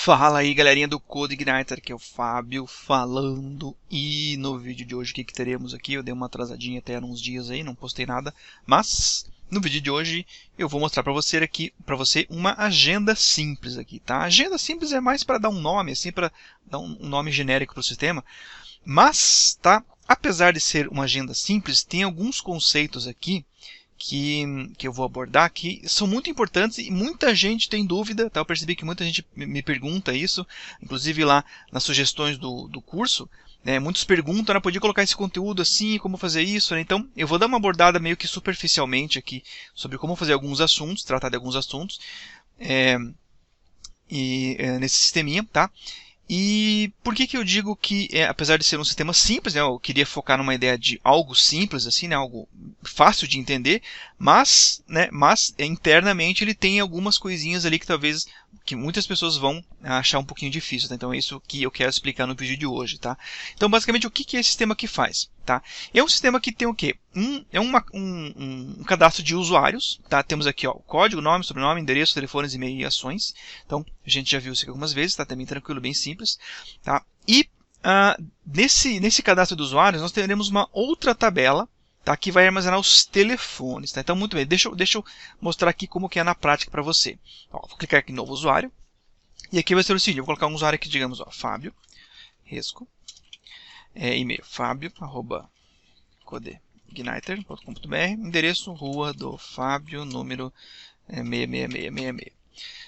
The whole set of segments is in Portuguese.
Fala aí, galerinha do CodeIgniter, aqui é o Fábio falando. E no vídeo de hoje, o que teremos aqui? Eu dei uma atrasadinha até uns dias aí, não postei nada. Mas no vídeo de hoje eu vou mostrar para você aqui, uma agenda simples aqui, tá? A agenda simples é mais para dar um nome, assim, para dar um nome genérico para o sistema. Mas, tá? Apesar de ser uma agenda simples, tem alguns conceitos aqui que eu vou abordar, que são muito importantes e muita gente tem dúvida, tá? Eu percebi que muita gente me pergunta isso, inclusive lá nas sugestões do curso, né? Muitos perguntam, podia colocar esse conteúdo assim, como fazer isso, né? Então eu vou dar uma abordada meio que superficialmente aqui sobre como fazer alguns assuntos, tratar de alguns assuntos nesse sisteminha, tá? E por que eu digo que, apesar de ser um sistema simples, né, eu queria focar numa ideia de algo simples, assim, né, algo fácil de entender, mas internamente ele tem algumas coisinhas ali que talvez que muitas pessoas vão achar um pouquinho difícil, tá? Então é isso que eu quero explicar no vídeo de hoje, tá? Então basicamente o que é esse sistema que faz, tá? É um sistema que tem o quê? Um cadastro de usuários, tá? Temos aqui, ó, código, nome, sobrenome, endereço, telefones, e-mail e ações. Então a gente já viu isso aqui algumas vezes, tá? Também tranquilo, bem simples, tá? E nesse cadastro de usuários nós teremos uma outra tabela, tá, que vai armazenar os telefones, tá? Então, muito bem, deixa eu mostrar aqui como que é na prática para você. Ó, vou clicar aqui em novo usuário. E aqui vai ser o seguinte, eu vou colocar um usuário aqui, digamos, ó, Fábio Resco. E-mail, fabio@codeigniter.com.br. Endereço, Rua do Fábio, número 66666.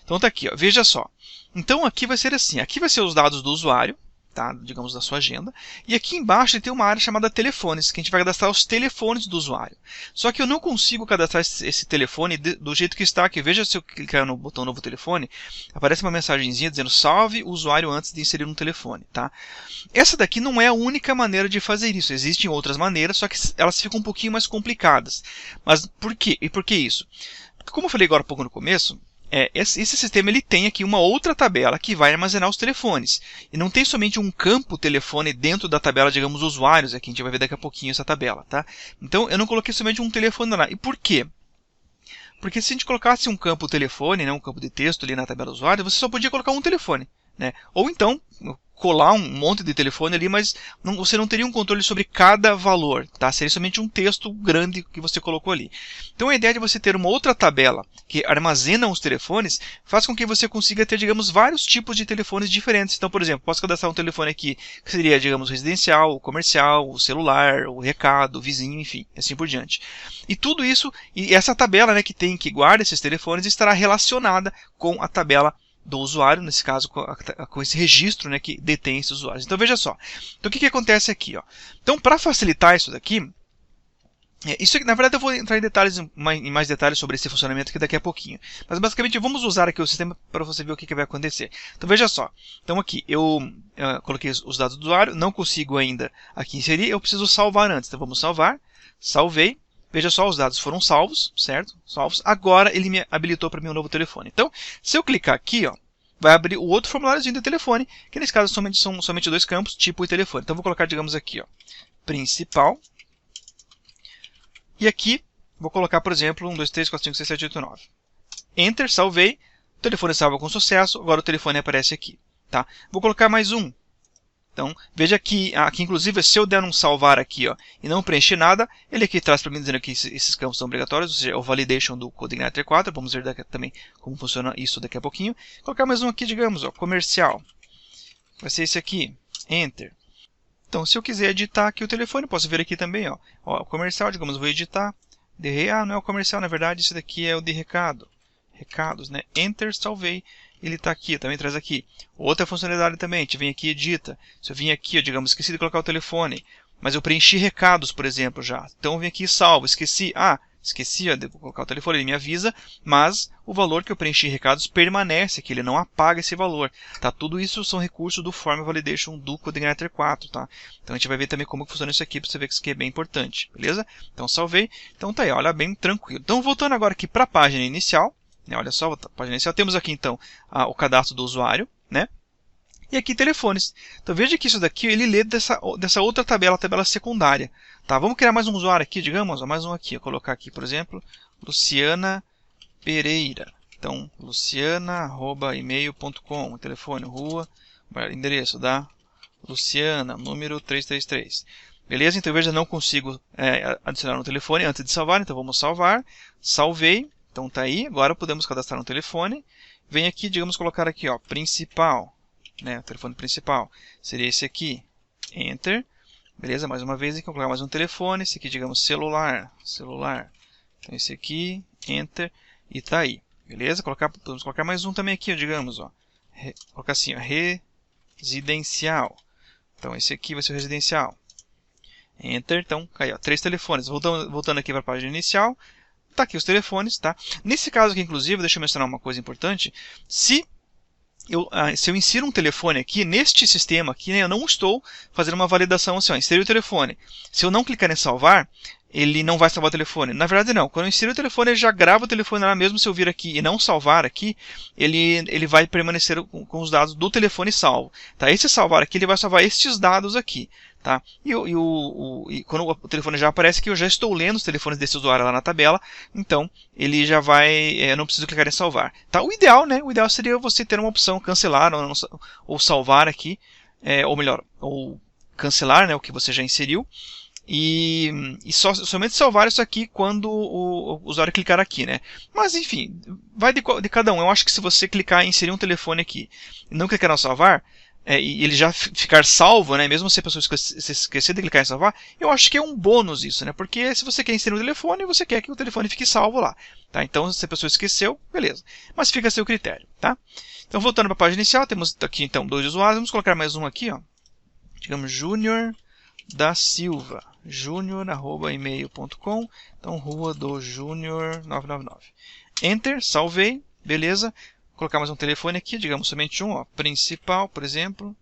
Então tá aqui, ó, veja só. Então aqui vai ser assim, aqui vai ser os dados do usuário, tá, digamos, da sua agenda. E aqui embaixo tem uma área chamada telefones, que a gente vai cadastrar os telefones do usuário. Só que eu não consigo cadastrar esse telefone do jeito que está aqui. Veja, se eu clicar no botão novo telefone, aparece uma mensagenzinha dizendo salve o usuário antes de inserir um telefone, tá? Essa daqui não é a única maneira de fazer isso. Existem outras maneiras, só que elas ficam um pouquinho mais complicadas. Mas por quê? E por que isso? Porque, como eu falei agora há pouco no começo, esse sistema ele tem aqui uma outra tabela que vai armazenar os telefones. E não tem somente um campo telefone dentro da tabela, digamos, usuários. Aqui a gente vai ver daqui a pouquinho essa tabela, tá? Então eu não coloquei somente um telefone lá. E por quê? Porque se a gente colocasse um campo telefone, né, um campo de texto ali na tabela usuário, você só podia colocar um telefone, né? Ou então colar um monte de telefone ali, mas você não teria um controle sobre cada valor, tá? Seria somente um texto grande que você colocou ali. Então a ideia de você ter uma outra tabela que armazena os telefones faz com que você consiga ter, digamos, vários tipos de telefones diferentes. Então, por exemplo, posso cadastrar um telefone aqui que seria, digamos, residencial, comercial, celular, o recado, o vizinho, enfim, assim por diante. E tudo isso, e essa tabela, né, que guarda esses telefones estará relacionada com a tabela do usuário, nesse caso com esse registro, né, que detém esses usuários. Então veja só. Então o que acontece aqui? Ó? Então para facilitar isso daqui, isso aqui, na verdade eu vou entrar em mais detalhes sobre esse funcionamento aqui daqui a pouquinho. Mas basicamente vamos usar aqui o sistema para você ver o que vai acontecer. Então veja só. Então aqui eu coloquei os dados do usuário, não consigo ainda aqui inserir, eu preciso salvar antes. Então vamos salvar, salvei. Veja só, os dados foram salvos, certo? Salvos. Agora ele me habilitou para mim um novo telefone. Então, se eu clicar aqui, ó, vai abrir o outro formuláriozinho do telefone, que nesse caso são somente dois campos, tipo e telefone. Então, vou colocar, digamos aqui, ó, principal. E aqui, vou colocar, por exemplo, 1, 2, 3, 4, 5, 6, 7, 8, 9. Enter, salvei. O telefone salva com sucesso. Agora o telefone aparece aqui. Tá? Vou colocar mais um. Então, veja que aqui, inclusive, se eu der um salvar aqui, ó, e não preencher nada, ele aqui traz para mim dizendo que esses campos são obrigatórios, ou seja, é o validation do CodeIgniter 4. Vamos ver também como funciona isso daqui a pouquinho. Vou colocar mais um aqui, digamos, ó, comercial. Vai ser esse aqui. Enter. Então, se eu quiser editar aqui o telefone, posso ver aqui também, ó, o comercial, digamos, vou editar. Não é o comercial, na verdade, esse daqui é o de recado. Recados, né? Enter, salvei. Ele está aqui, também traz aqui. Outra funcionalidade também, a gente vem aqui e edita. Se eu vim aqui, digamos, esqueci de colocar o telefone, mas eu preenchi recados, por exemplo, já. Então eu vim aqui e salvo, esqueci de colocar o telefone, ele me avisa, mas o valor que eu preenchi recados permanece aqui, ele não apaga esse valor. Tá? Tudo isso são recursos do Form Validation do CodeIgniter 4, tá? Então a gente vai ver também como funciona isso aqui, para você ver que isso aqui é bem importante, beleza? Então salvei, então tá aí, olha, bem tranquilo. Então voltando agora aqui para a página inicial, olha só, a página inicial, temos aqui então o cadastro do usuário, né? E aqui telefones. Então veja que isso daqui ele lê dessa outra tabela, a tabela secundária. Tá? Vamos criar mais um usuário aqui, digamos, mais um aqui. Vou colocar aqui, por exemplo, Luciana Pereira. Então, luciana@email.com, telefone, rua, endereço da Luciana, número 333. Beleza? Então, veja, não consigo adicionar no telefone antes de salvar, então vamos salvar. Salvei, então está aí. Agora podemos cadastrar no telefone. Vem aqui, digamos, colocar aqui, ó, principal, né, o telefone principal. Seria esse aqui. Enter. Beleza? Mais uma vez, aqui, vou colocar mais um telefone. Esse aqui, digamos, celular. Então, esse aqui, Enter, e está aí. Beleza? Podemos colocar mais um também aqui, ó, digamos, ó. Colocar assim, ó, residencial. Então, esse aqui vai ser o residencial. Enter, então, caiu, 3 telefones. Voltando aqui para a página inicial, tá aqui os telefones, tá? Nesse caso aqui, inclusive, deixa eu mencionar uma coisa importante. Se eu insiro um telefone aqui, neste sistema aqui, né, eu não estou fazendo uma validação assim, ó, inseri o telefone. Se eu não clicar em salvar, ele não vai salvar o telefone. Na verdade, não. Quando eu insiro o telefone, ele já grava o telefone lá mesmo. Se eu vir aqui e não salvar aqui, ele vai permanecer com os dados do telefone salvo. Tá? Esse salvar aqui, ele vai salvar estes dados aqui. Tá? E quando o telefone já aparece aqui, eu já estou lendo os telefones desse usuário lá na tabela. Então, ele já vai... eu não preciso clicar em salvar. Tá? O ideal, né? O ideal seria você ter uma opção cancelar ou salvar aqui. Ou melhor, ou cancelar, né, o que você já inseriu. E somente salvar isso aqui quando o usuário clicar aqui, né? Mas enfim, vai de cada um. Eu acho que se você clicar em inserir um telefone aqui e não clicar em salvar, e ele já ficar salvo, né? Mesmo se a pessoa esquecer de clicar em salvar, eu acho que é um bônus isso, né? Porque se você quer inserir um telefone, você quer que o telefone fique salvo lá, tá? Então, se a pessoa esqueceu, beleza. Mas fica a seu critério, tá? Então, voltando para a página inicial, temos aqui então 2 usuários. Vamos colocar mais um aqui, ó. Digamos Júnior da Silva, junior@email.com, então rua do Júnior 999. Enter, salvei, beleza. Vou colocar mais um telefone aqui, digamos somente um, ó, principal, por exemplo.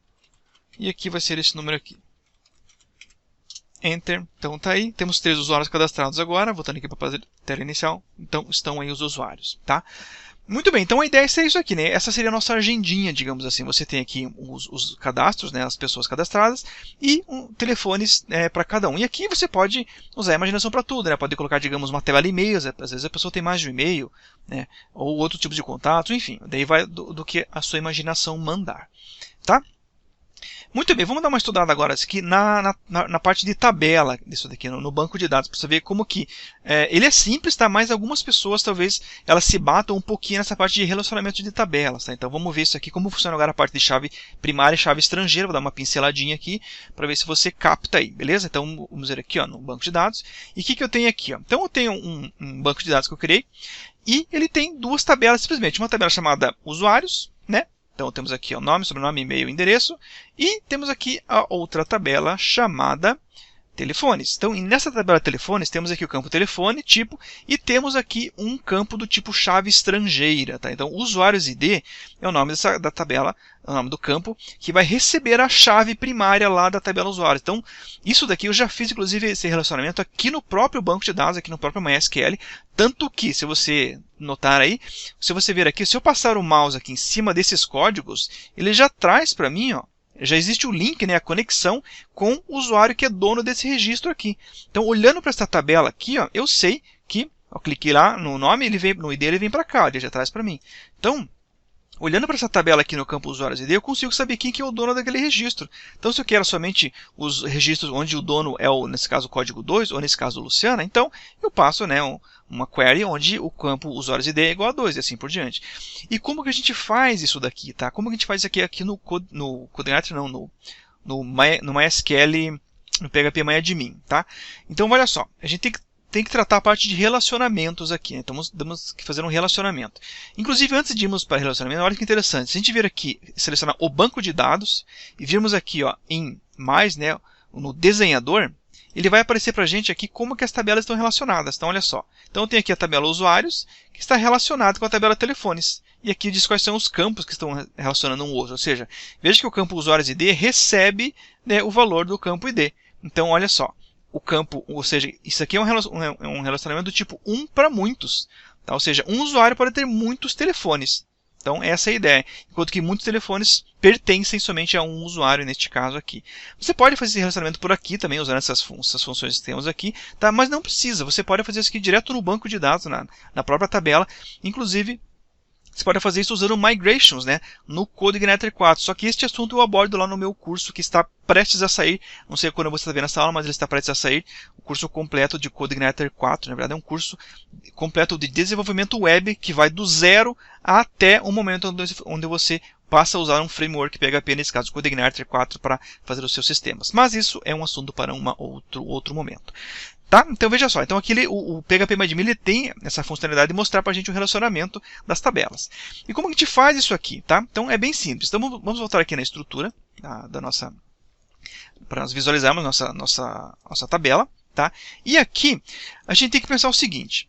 E aqui vai ser esse número aqui. Enter, então tá aí. Temos 3 usuários cadastrados agora, voltando aqui para a tela inicial. Então estão aí os usuários, tá? Muito bem, então a ideia é isso aqui, né? Essa seria a nossa agendinha, digamos assim. Você tem aqui os cadastros, né? As pessoas cadastradas e telefones para cada um. E aqui você pode usar a imaginação para tudo, né? Pode colocar, digamos, uma tabela de e-mails. Às vezes a pessoa tem mais de um e-mail, né? Ou outro tipo de contato, enfim. Daí vai do que a sua imaginação mandar, tá? Muito bem, vamos dar uma estudada agora aqui na parte de tabela disso daqui, no banco de dados, para você ver como que ele é simples, tá? Mas algumas pessoas talvez elas se batam um pouquinho nessa parte de relacionamento de tabelas, tá? Então vamos ver isso aqui, como funciona agora a parte de chave primária e chave estrangeira. Vou dar uma pinceladinha aqui para ver se você capta aí, beleza? Então vamos ver aqui, ó, no banco de dados. E o que eu tenho aqui, ó? Então eu tenho um banco de dados que eu criei e ele tem 2 tabelas simplesmente. Uma tabela chamada usuários, né? Então temos aqui o nome, sobrenome, e-mail, endereço. E temos aqui a outra tabela chamada telefones. Então nessa tabela telefones temos aqui o campo telefone, tipo, e temos aqui um campo do tipo chave estrangeira. Tá? Então usuários ID é o nome da tabela, é o nome do campo, que vai receber a chave primária lá da tabela usuário. Então isso daqui eu já fiz inclusive esse relacionamento aqui no próprio banco de dados, aqui no próprio MySQL. Tanto que, se você notar aí, se você ver aqui, se eu passar o mouse aqui em cima desses códigos, ele já traz para mim, ó, já existe o link, né, a conexão com o usuário que é dono desse registro aqui. Então, olhando para essa tabela aqui, ó, eu sei que, eu cliquei lá no nome, ele vem, no ID ele vem para cá, ele já traz para mim. Então, olhando para essa tabela aqui no campo usuários ID, eu consigo saber quem que é o dono daquele registro. Então, se eu quero somente os registros onde o dono é, nesse caso, o código 2, ou nesse caso, o Luciana, então eu passo, né, uma query onde o campo usuários ID é igual a 2 e assim por diante. E como que a gente faz isso daqui, tá? Como que a gente faz isso aqui no CodeIgniter, não, no MySQL, no PHP MyAdmin, tá? Então, olha só, a gente tem que tratar a parte de relacionamentos aqui, né? Então temos que fazer um relacionamento. Inclusive, antes de irmos para relacionamento, olha que interessante. Se a gente vir aqui, selecionar o banco de dados, e virmos aqui, ó, em mais, né, no desenhador, ele vai aparecer para a gente aqui como que as tabelas estão relacionadas. Então, olha só. Então, eu tenho aqui a tabela usuários, que está relacionada com a tabela telefones. E aqui diz quais são os campos que estão relacionando um ao outro. Ou seja, veja que o campo usuários ID recebe, né, o valor do campo ID. Então, olha só. O campo, ou seja, isso aqui é um relacionamento do tipo 1 para muitos. Tá? Ou seja, um usuário pode ter muitos telefones. Então, essa é a ideia. Enquanto que muitos telefones pertencem somente a um usuário, neste caso aqui. Você pode fazer esse relacionamento por aqui também, usando essas funções que temos aqui, tá? Mas não precisa. Você pode fazer isso aqui direto no banco de dados, na própria tabela. Inclusive, você pode fazer isso usando migrations, né, no CodeIgniter 4. Só que este assunto eu abordo lá no meu curso que está prestes a sair. Não sei quando você está vendo essa aula, mas ele está prestes a sair. O curso completo de CodeIgniter 4. Na verdade, é um curso completo de desenvolvimento web que vai do zero até o momento onde você passa a usar um framework PHP, nesse caso CodeIgniter 4, para fazer os seus sistemas. Mas isso é um assunto para outro momento. Tá? Então veja só, então aqui o PHP-MyAdmin ele tem essa funcionalidade de mostrar para a gente o relacionamento das tabelas. E como a gente faz isso aqui? Tá? Então é bem simples. Então vamos voltar aqui na estrutura da nossa, para nós visualizarmos nossa tabela. Tá? E aqui a gente tem que pensar o seguinte: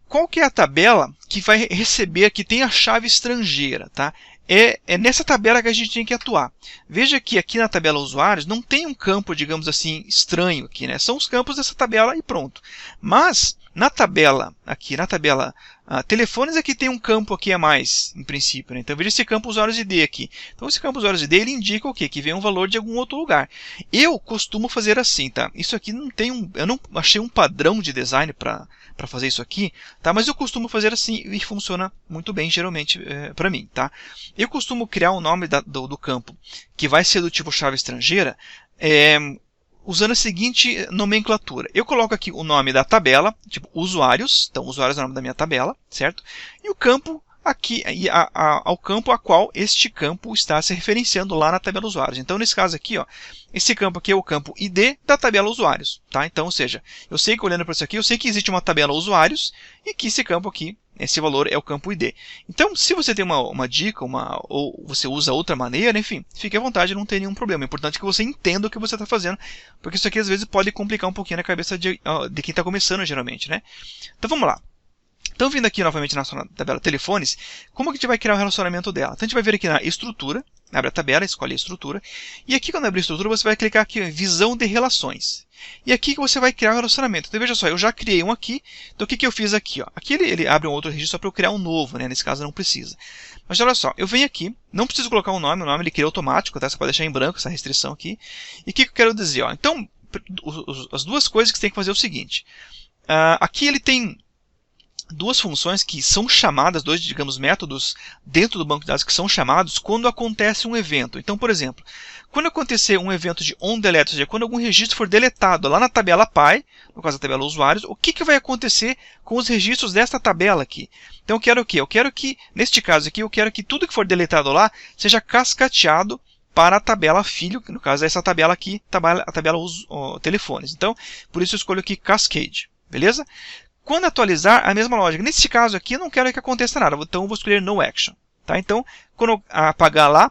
qual que é a tabela que vai receber, que tem a chave estrangeira? Tá? É nessa tabela que a gente tem que atuar. Veja que aqui na tabela usuários não tem um campo, digamos assim, estranho aqui, né? São os campos dessa tabela e pronto. Mas na tabela telefones aqui tem um campo aqui a mais, em princípio, né? Então veja esse campo usuários ID aqui. Então esse campo usuários ID ele indica o quê? Que vem um valor de algum outro lugar. Eu costumo fazer assim, tá? Isso aqui não tem eu não achei um padrão de design para fazer isso aqui, tá? Mas eu costumo fazer assim e funciona muito bem, geralmente, para mim, tá? Eu costumo criar o nome do campo que vai ser do tipo chave estrangeira, usando a seguinte nomenclatura. Eu coloco aqui o nome da tabela, tipo usuários, então usuários é o nome da minha tabela, certo? E o campo aqui, ao campo a qual este campo está se referenciando lá na tabela usuários. Então, nesse caso aqui, ó, esse campo aqui é o campo ID da tabela usuários. Tá? Então, ou seja, eu sei que olhando para isso aqui, eu sei que existe uma tabela usuários e que esse campo aqui, esse valor é o campo ID. Então, se você tem uma dica, ou você usa outra maneira, enfim, fique à vontade, não tem nenhum problema. É importante que você entenda o que você está fazendo, porque isso aqui às vezes pode complicar um pouquinho na cabeça de quem está começando, geralmente, né? Então, vamos lá. Então, vindo aqui novamente na tabela telefones, como que a gente vai criar o relacionamento dela? Então, a gente vai vir aqui na estrutura, abre a tabela, escolhe a estrutura, e aqui quando abrir a estrutura, você vai clicar aqui em visão de relações. E aqui que você vai criar o relacionamento. Então, veja só, eu já criei um aqui, então o que eu fiz aqui? Ó? Aqui ele abre um outro registro só para eu criar um novo, né? Nesse caso não precisa. Mas olha só, eu venho aqui, não preciso colocar um nome, o nome ele cria automático, tá? Você pode deixar em branco essa restrição aqui. E o que eu quero dizer? Ó? Então, as duas coisas que você tem que fazer é o seguinte. Aqui ele tem duas funções que são chamadas, dois, digamos, métodos dentro do banco de dados que são chamados quando acontece um evento. Então, por exemplo, quando acontecer um evento de onDelete, ou seja, quando algum registro for deletado lá na tabela PY, no caso da tabela usuários, o que vai acontecer com os registros desta tabela aqui? Então, eu quero o quê? Eu quero que, neste caso aqui, eu quero que tudo que for deletado lá seja cascateado para a tabela filho, que no caso é essa tabela aqui, a tabela telefones. Então, por isso eu escolho aqui Cascade, beleza? Quando atualizar, a mesma lógica. Nesse caso aqui, eu não quero que aconteça nada, então eu vou escolher No Action. Tá? Então, quando eu apagar lá,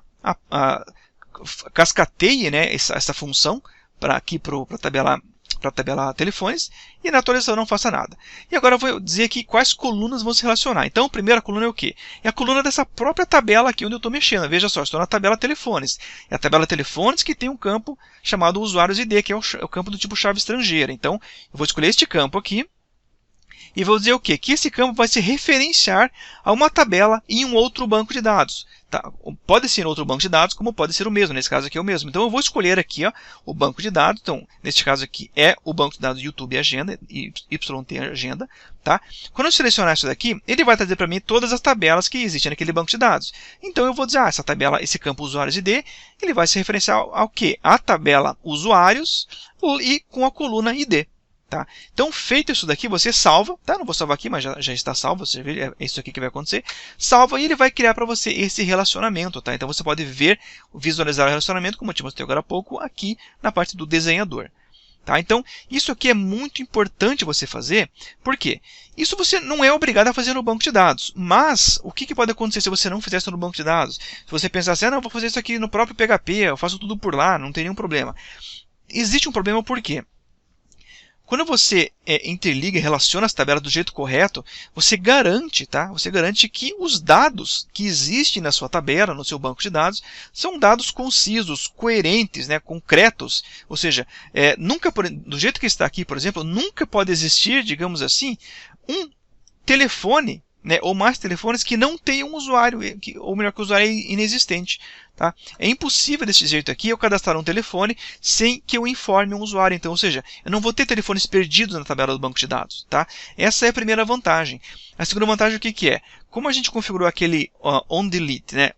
cascateie, né, essa função aqui para a tabela telefones, e na atualização não faça nada. E agora eu vou dizer aqui quais colunas vão se relacionar. Então, a primeira coluna é o quê? É a coluna dessa própria tabela aqui onde eu estou mexendo. Veja só, estou na tabela telefones. É a tabela telefones que tem um campo chamado usuários ID, que é o campo do tipo chave estrangeira. Então, eu vou escolher este campo aqui, e vou dizer o quê? Que esse campo vai se referenciar a uma tabela em um outro banco de dados. Tá? Pode ser outro banco de dados, como pode ser o mesmo. Nesse caso aqui é o mesmo. Então eu vou escolher aqui o banco de dados. Então, neste caso aqui é o banco de dados YouTube Agenda, YT Agenda. Tá? Quando eu selecionar isso daqui, ele vai trazer para mim todas as tabelas que existem naquele banco de dados. Então eu vou dizer, essa tabela, esse campo usuários ID, ele vai se referenciar ao quê? A tabela usuários e com a coluna ID. Tá? Então, feito isso daqui, você salva, tá? Não vou salvar aqui, mas já está salvo, você vê, é isso aqui que vai acontecer. Salva e ele vai criar para você esse relacionamento, tá? Então, você pode visualizar o relacionamento, como eu te mostrei agora há pouco, aqui na parte do desenhador. Tá? Então, isso aqui é muito importante você fazer, por quê? Isso você não é obrigado a fazer no banco de dados, mas o que pode acontecer se você não fizer isso no banco de dados? Se você pensar assim, não, eu vou fazer isso aqui no próprio PHP, eu faço tudo por lá, não tem nenhum problema. Existe um problema por quê? Quando você interliga e relaciona as tabelas do jeito correto, você garante, tá? Você garante que os dados que existem na sua tabela, no seu banco de dados, são dados concisos, coerentes, né? Concretos. Ou seja, nunca, do jeito que está aqui, por exemplo, nunca pode existir, digamos assim, um telefone, né, ou mais telefones que não tenham um usuário, ou melhor, que o usuário é inexistente. Tá? É impossível desse jeito aqui eu cadastrar um telefone sem que eu informe um usuário. Então, ou seja, eu não vou ter telefones perdidos na tabela do banco de dados. Tá? Essa é a primeira vantagem. A segunda vantagem o que é? Como a gente configurou aquele onDelete, né?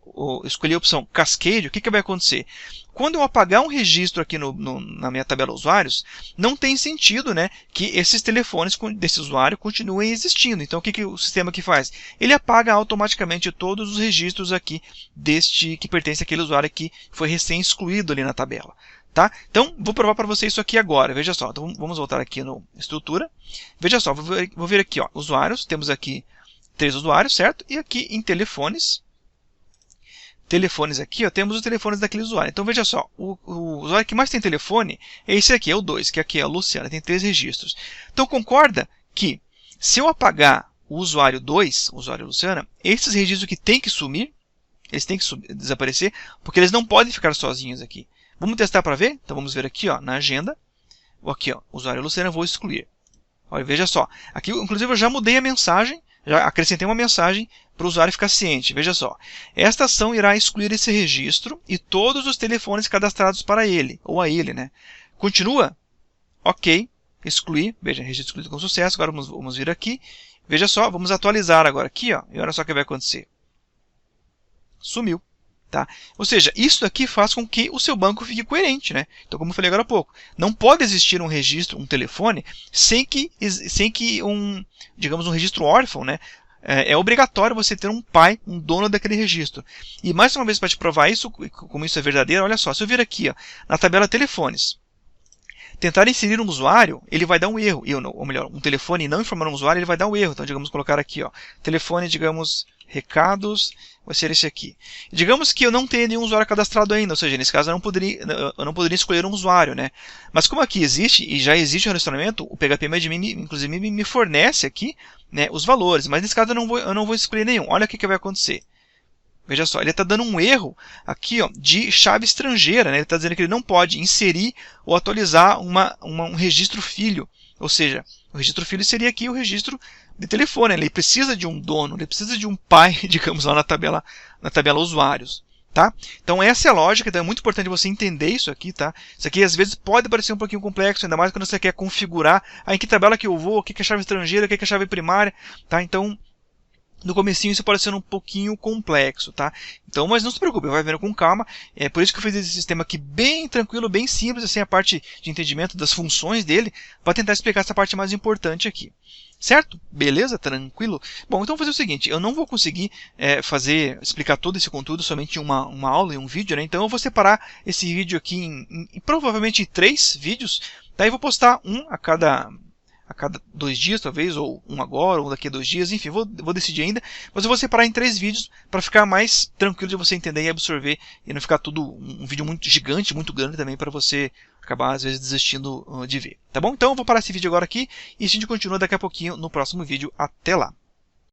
Escolhi a opção Cascade, o que vai acontecer? Quando eu apagar um registro aqui na minha tabela usuários, não tem sentido, né, que esses telefones desse usuário continuem existindo. Então, o que o sistema aqui faz? Ele apaga automaticamente todos os registros aqui que pertence àquele usuário que foi recém-excluído ali na tabela. Tá? Então, vou provar para você isso aqui agora. Veja só, então, vamos voltar aqui no estrutura. Veja só, vou ver aqui, ó, usuários, temos aqui 3 usuários, certo? E aqui em telefones aqui, ó, temos os telefones daquele usuário. Então, veja só, o usuário que mais tem telefone é esse aqui, é o 2, que aqui é a Luciana, tem 3 registros. Então, concorda que se eu apagar o usuário 2, o usuário Luciana, esses registros que tem que sumir, eles têm que desaparecer, porque eles não podem ficar sozinhos aqui. Vamos testar para ver? Então, vamos ver aqui, ó, na agenda. Aqui, ó, usuário Luciana, eu vou excluir. Olha, veja só, aqui, inclusive, eu já mudei a mensagem, já acrescentei uma mensagem para o usuário ficar ciente. Veja só, esta ação irá excluir esse registro e todos os telefones cadastrados para ele, ou a ele, né? Continua? Ok, excluir. Veja, registro excluído com sucesso. Agora vamos vir aqui. Veja só, vamos atualizar agora aqui, ó, e olha só o que vai acontecer. Sumiu. Tá? Ou seja, isso aqui faz com que o seu banco fique coerente, né? Então, como eu falei agora há pouco, não pode existir um registro, um telefone, sem que digamos, um registro órfão, né? É obrigatório você ter um pai, um dono daquele registro. E mais uma vez, para te provar isso, como isso é verdadeiro, olha só, se eu vir aqui, ó, na tabela telefones, tentar inserir um usuário, ele vai dar um erro. Ou melhor, um telefone e não informar um usuário, ele vai dar um erro. Então, digamos, colocar aqui, ó, telefone, digamos, recados, vai ser esse aqui. Digamos que eu não tenho nenhum usuário cadastrado ainda, ou seja, nesse caso eu não poderia escolher um usuário, né? Mas como aqui existe, e já existe um relacionamento, o PHP-Admin, inclusive, me fornece aqui, né, os valores. Mas nesse caso eu não vou escolher nenhum. Olha o que vai acontecer. Veja só, ele está dando um erro aqui, ó, de chave estrangeira, né? Ele está dizendo que ele não pode inserir ou atualizar um registro filho. Ou seja, o registro filho seria aqui o registro de telefone. Ele precisa de um dono, ele precisa de um pai, digamos, lá na tabela usuários. Tá? Então essa é a lógica, então é muito importante você entender isso aqui. Tá? Isso aqui às vezes pode parecer um pouquinho complexo, ainda mais quando você quer configurar em que tabela que eu vou, o que é chave estrangeira, o que é chave primária. Tá? Então, no comecinho isso pode ser um pouquinho complexo, tá? Então, mas não se preocupe, vai vendo com calma. É por isso que eu fiz esse sistema aqui bem tranquilo, bem simples, assim, a parte de entendimento das funções dele, para tentar explicar essa parte mais importante aqui. Certo? Beleza? Tranquilo? Bom, então vou fazer o seguinte, eu não vou conseguir explicar todo esse conteúdo somente em uma aula, em um vídeo, né? Então eu vou separar esse vídeo aqui em provavelmente 3 vídeos, daí vou postar um a cada 2 dias, talvez, ou um agora, ou daqui a 2 dias, enfim, vou decidir ainda, mas eu vou separar em 3 vídeos para ficar mais tranquilo de você entender e absorver, e não ficar tudo um vídeo muito gigante, muito grande também, para você acabar, às vezes, desistindo de ver, tá bom? Então eu vou parar esse vídeo agora aqui, e a gente continua daqui a pouquinho no próximo vídeo. Até lá!